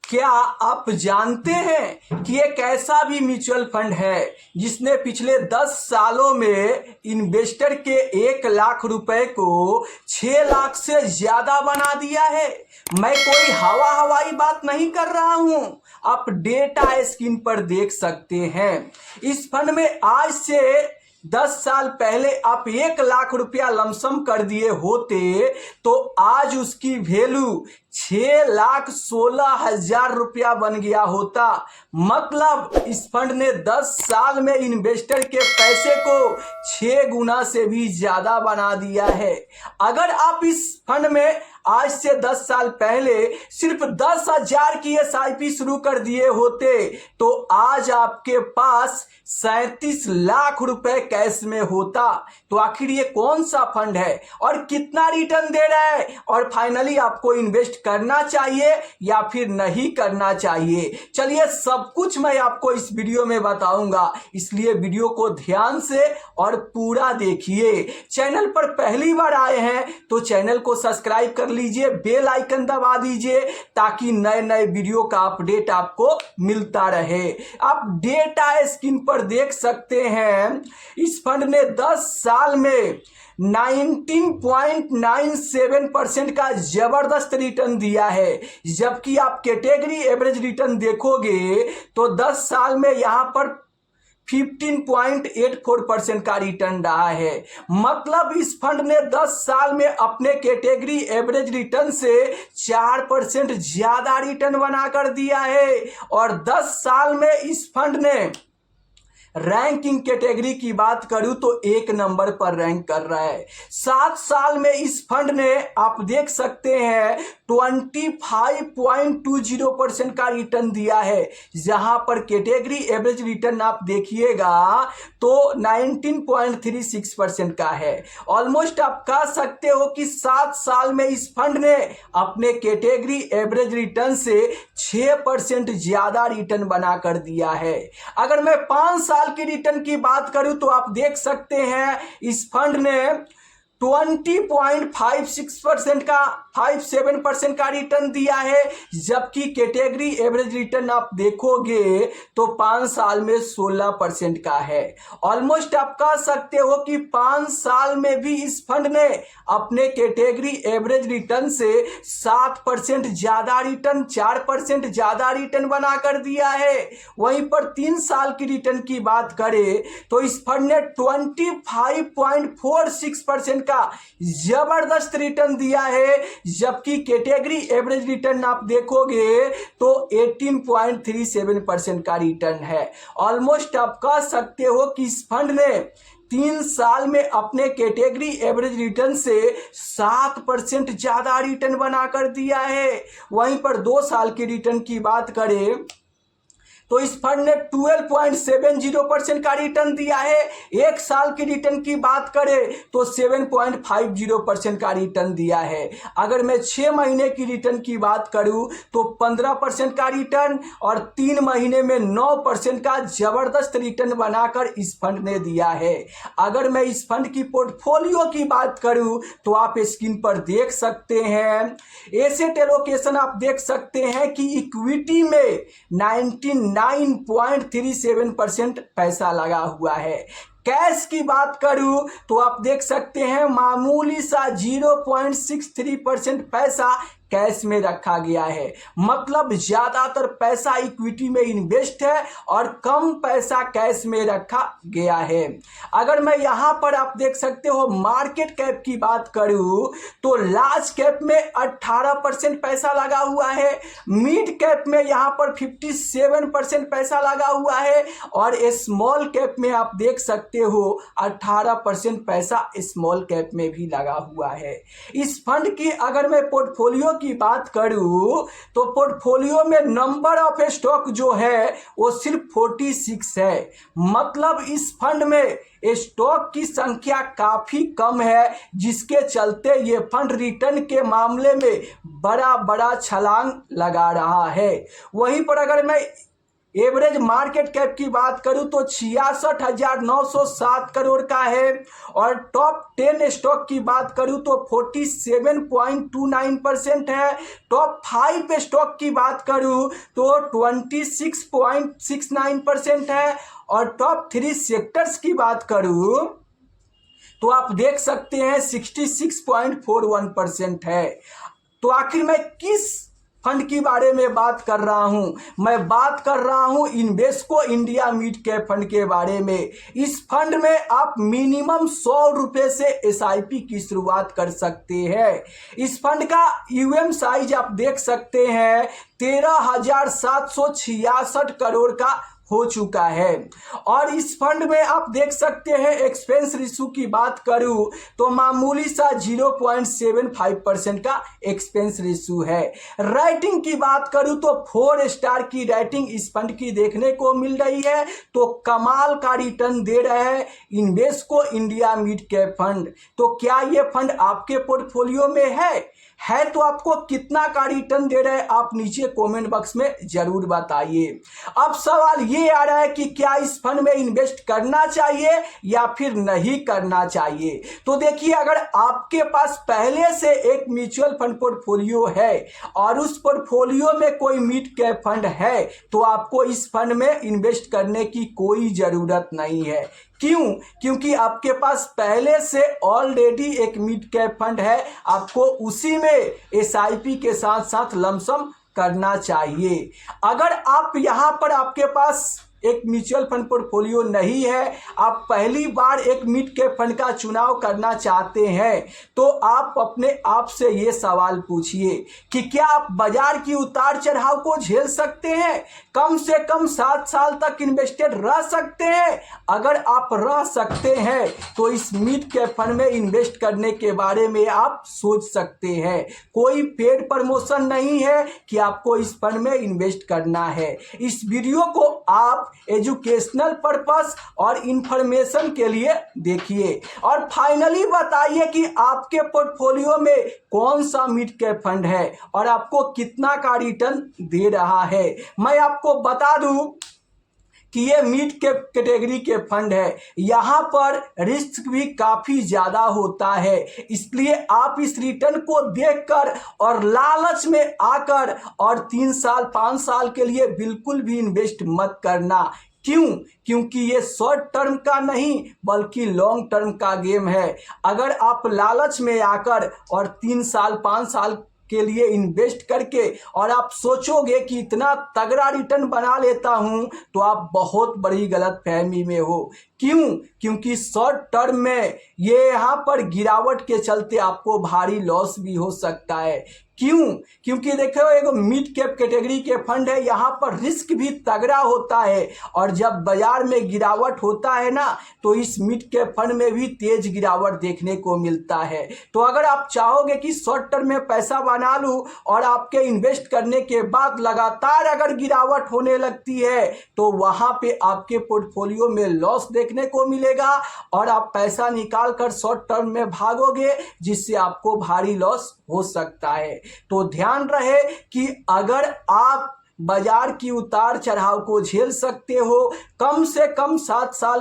क्या आप जानते हैं कि एक ऐसा भी म्यूचुअल फंड है जिसने पिछले 10 सालों में इन्वेस्टर के 1 लाख रुपए को 6 लाख से ज्यादा बना दिया है। मैं कोई हवाई बात नहीं कर रहा हूं, आप डेटा स्क्रीन पर देख सकते हैं। इस फंड में आज से 10 साल पहले आप 1 लाख रुपया लमसम कर दिए होते तो आज उसकी वैल्यू 6,16,000 रुपया बन गया होता। मतलब इस फंड ने 10 साल में इन्वेस्टर के पैसे को 6 गुना से भी ज्यादा बना दिया है। अगर आप इस फंड में आज से 10 साल पहले सिर्फ 10,000 की SIP शुरू कर दिए होते तो आज आपके पास 37 लाख रुपए कैश में होता। तो आखिर ये कौन सा फंड है और कितना रिटर्न दे रहा है, और फाइनली आपको इन्वेस्ट करना चाहिए या फिर नहीं करना चाहिए, चलिए सब कुछ मैं आपको इस वीडियो में बताऊंगा। इसलिए वीडियो को ध्यान से और पूरा देखिए। चैनल पर पहली बार आए हैं तो चैनल को सब्सक्राइब कर लीजिए, बेल आइकन दबा दीजिए ताकि नए नए वीडियो का अपडेट आपको मिलता रहे। आप डेटा स्क्रीन पर देख सकते हैं, इस फंड ने 10 साल में 19.97% का जबरदस्त रिटर्न दिया है। जबकि आप कैटेगरी एवरेज रिटर्न देखोगे तो 10 साल में यहां पर 15.84% का रिटर्न रहा है। मतलब इस फंड ने 10 साल में अपने कैटेगरी एवरेज रिटर्न से 4% ज्यादा रिटर्न बनाकर दिया है। और 10 साल में इस फंड ने रैंकिंग कैटेगरी की बात करूं तो 1 नंबर पर रैंक कर रहा है। 7 साल में इस फंड ने आप देख सकते हैं 25.20% का रिटर्न दिया है। जहां पर कैटेगरी एवरेज रिटर्न आप देखिएगा तो 19.36% का है। ऑलमोस्ट आप कह सकते हो कि 7 साल में इस फंड ने अपने कैटेगरी एवरेज रिटर्न से 6% ज्यादा रिटर्न बनाकर दिया है। अगर मैं 5 साल की रिटर्न की बात करूं तो आप देख सकते हैं इस फंड ने 20.56% का 57% का रिटर्न दिया है। जबकि कैटेगरी एवरेज रिटर्न आप देखोगे तो 5 साल में 16% का है। ऑलमोस्ट आप कह सकते हो कि 5 साल में भी इस फंड ने अपने कैटेगरी एवरेज रिटर्न से 7% ज्यादा रिटर्न, 4% ज्यादा रिटर्न बनाकर दिया है। वहीं पर 3 साल की रिटर्न की बात करें तो इस फंड ने 25.46% का जबरदस्त रिटर्न दिया है। जबकि कैटेगरी एवरेज रिटर्न आप देखोगे तो 18.37% का रिटर्न है। ऑलमोस्ट आप कह सकते हो कि इस फंड ने 3 साल में अपने कैटेगरी एवरेज रिटर्न से 7% ज्यादा रिटर्न बनाकर दिया है। वहीं पर 2 साल की रिटर्न की बात करें तो इस फंड ने 12.70% का रिटर्न दिया है। 1 साल की रिटर्न की बात करें तो 7.50% का रिटर्न दिया है। अगर मैं 6 महीने की रिटर्न की बात करूं तो 15% का रिटर्न और 3 महीने में 9% का जबरदस्त रिटर्न बनाकर इस फंड ने दिया है। अगर मैं इस फंड की पोर्टफोलियो की बात करूं तो आप स्क्रीन पर देख सकते हैं, एसेट एलोकेशन आप देख सकते हैं कि इक्विटी में 9.37% पैसा लगा हुआ है। कैश की बात करूं तो आप देख सकते हैं मामूली सा 0.63% पैसा कैश में रखा गया है। मतलब ज्यादातर पैसा इक्विटी में इन्वेस्ट है और कम पैसा कैश में रखा गया है। अगर मैं यहां पर आप देख सकते हो मार्केट कैप की बात करूं तो लार्ज कैप में 18% पैसा लगा हुआ है, मिड कैप में यहां पर 57% पैसा लगा हुआ है और स्मॉल कैप में आप देख सकते हो 18% पैसा स्मॉल कैप में भी लगा हुआ है। इस फंड की अगर मैं पोर्टफोलियो की बात करूं तो पोर्टफोलियो में नंबर ऑफ स्टॉक जो है वो सिर्फ 46 है। मतलब इस फंड में स्टॉक की संख्या काफी कम है, जिसके चलते ये फंड रिटर्न के मामले में बड़ा बड़ा छलांग लगा रहा है। वहीं पर अगर मैं एवरेज मार्केट कैप की बात करूं तो 66,907 करोड़ का है। और टॉप 10 स्टॉक की बात करूं तो 47.29% है। टॉप 5 स्टॉक की बात करूं तो 26.69% है। और टॉप 3 सेक्टर्स की बात करूं तो आप देख सकते हैं 66.41% है। तो आखिर मैं किस फंड के बारे में बात कर रहा हूं? मैं बात कर रहा हूं Invesco India mid cap fund के बारे में। इस फंड में आप मिनिमम 100 रुपए से एसआईपी की शुरुआत कर सकते हैं। इस फंड का यूएम साइज आप देख सकते हैं 13,766 करोड़ का हो चुका है। और इस फंड में आप देख सकते हैं एक्सपेंस रेशियो की बात करूं तो मामूली सा 0.75% का एक्सपेंस रेशियो है। राइटिंग की बात करूं तो 4 स्टार की राइटिंग इस फंड की देखने को मिल रही है। तो कमाल का रिटर्न दे रहे हैं Invesco India mid cap fund. तो क्या ये फंड आपके पोर्टफोलियो में है तो आपको कितना का रिटर्न दे रहे हैं आप नीचे कमेंट बॉक्स में जरूर बताइए। अब सवाल ये आ रहा है कि क्या इस फंड में इन्वेस्ट करना चाहिए या फिर नहीं करना चाहिए। तो देखिए, अगर आपके पास पहले से एक म्यूचुअल फंड पोर्टफोलियो है और उस पोर्टफोलियो में कोई मिड कैप फंड है तो आपको इस फंड में इन्वेस्ट करने की कोई जरूरत नहीं है। क्यों? क्योंकि आपके पास पहले से ऑलरेडी एक मिड कैप फंड है। आपको उसी में एसआईपी के साथ साथ लमसम करना चाहिए। अगर आप यहां पर आपके पास एक म्यूचुअल फंड पोर्टफोलियो नहीं है, आप पहली बार एक मिड कैप फंड का चुनाव करना चाहते हैं तो आप अपने आप से ये सवाल पूछिए कि क्या आप बाजार की उतार चढ़ाव को झेल सकते हैं? कम से कम 7 साल तक इन्वेस्टेड रह सकते हैं? अगर आप रह सकते हैं तो इस मिड कैप फंड में इन्वेस्ट करने के बारे में आप सोच सकते हैं। कोई पेड प्रमोशन नहीं है कि आपको इस फंड में इन्वेस्ट करना है। इस वीडियो को आप एजुकेशनल पर्पस और इंफॉर्मेशन के लिए देखिए। और फाइनली बताइए कि आपके पोर्टफोलियो में कौन सा मिड कैप फंड है और आपको कितना का रिटर्न दे रहा है। मैं आपको बता दूं कि ये मिड कैप कैटेगरी के फंड है। यहाँ पर रिस्क भी काफ़ी ज़्यादा होता है, इसलिए आप इस रिटर्न को देखकर और लालच में आकर और 3 साल 5 साल के लिए बिल्कुल भी इन्वेस्ट मत करना। क्यों? क्योंकि ये शॉर्ट टर्म का नहीं बल्कि लॉन्ग टर्म का गेम है। अगर आप लालच में आकर और 3 साल 5 साल के लिए इन्वेस्ट करके और आप सोचोगे कि इतना तगड़ा रिटर्न बना लेता हूं तो आप बहुत बड़ी गलतफहमी में हो। क्यों? क्योंकि शॉर्ट टर्म में ये यहाँ पर गिरावट के चलते आपको भारी लॉस भी हो सकता है। क्यों? क्योंकि देखो, एक मिड कैप कैटेगरी के फंड है, यहाँ पर रिस्क भी तगड़ा होता है और जब बाजार में गिरावट होता है ना तो इस मिड कैप फंड में भी तेज गिरावट देखने को मिलता है। तो अगर आप चाहोगे कि शॉर्ट टर्म में पैसा बना लूं और आपके इन्वेस्ट करने के बाद लगातार अगर गिरावट होने लगती है तो वहां पे आपके पोर्टफोलियो में लॉस देखने को मिलेगा और आप पैसा निकाल कर शॉर्ट टर्म में भागोगे जिससे आपको भारी लॉस हो सकता है। तो ध्यान रहे कि अगर आप बाजार की उतार चढ़ाव को झेल सकते हो, कम से कम 7 साल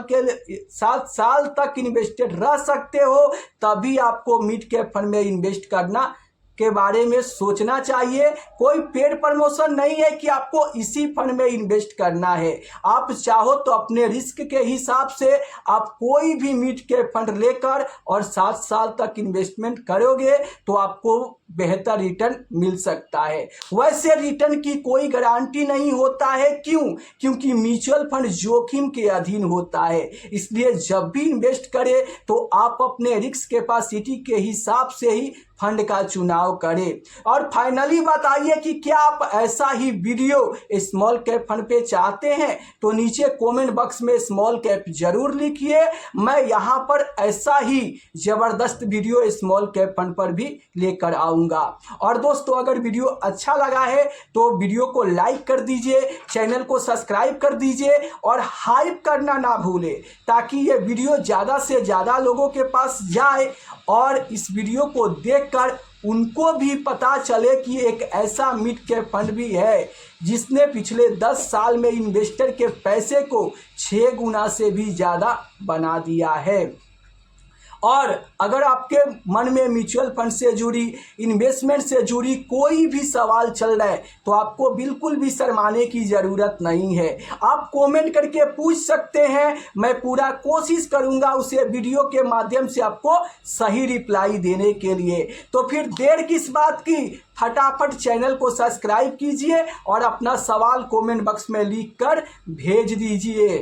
तक इन्वेस्टेड रह सकते हो, तभी आपको मिड कैप फंड में इन्वेस्ट करना के बारे में सोचना चाहिए। कोई पेड प्रमोशन नहीं है कि आपको इसी फंड में इन्वेस्ट करना है। आप चाहो तो अपने रिस्क के हिसाब से आप कोई भी मिड कैप फंड लेकर और 7 साल तक इन्वेस्टमेंट करोगे तो आपको बेहतर रिटर्न मिल सकता है। वैसे रिटर्न की कोई गारंटी नहीं होता है। क्यों? क्योंकि म्यूचुअल फंड जोखिम के अधीन होता है, इसलिए जब भी इन्वेस्ट करें तो आप अपने रिस्क कैपेसिटी के हिसाब से ही फंड का चुनाव करें। और फाइनली बताइए कि क्या आप ऐसा ही वीडियो स्मॉल कैप फंड पे चाहते हैं तो नीचे कमेंट बॉक्स में स्मॉल कैप जरूर लिखिए। मैं यहाँ पर ऐसा ही जबरदस्त वीडियो स्मॉल कैप फंड पर भी लेकर आऊँगा। और दोस्तों, अगर वीडियो अच्छा लगा है तो वीडियो को लाइक कर दीजिए, चैनल को सब्सक्राइब कर दीजिए और हाइप करना ना भूलें ताकि ये वीडियो ज़्यादा से ज़्यादा लोगों के पास जाए और इस वीडियो को देखकर उनको भी पता चले कि एक ऐसा मिड कैप फंड भी है जिसने पिछले 10 साल में इन्वेस्टर के पैसे को 6 गुना से भी ज़्यादा बना दिया है। और अगर आपके मन में म्यूचुअल फंड से जुड़ी, इन्वेस्टमेंट से जुड़ी कोई भी सवाल चल रहा है तो आपको बिल्कुल भी शर्माने की ज़रूरत नहीं है। आप कमेंट करके पूछ सकते हैं, मैं पूरा कोशिश करूंगा उसे वीडियो के माध्यम से आपको सही रिप्लाई देने के लिए। तो फिर देर किस बात की, फटाफट चैनल को सब्सक्राइब कीजिए और अपना सवाल कमेंट बॉक्स में लिख कर भेज दीजिए।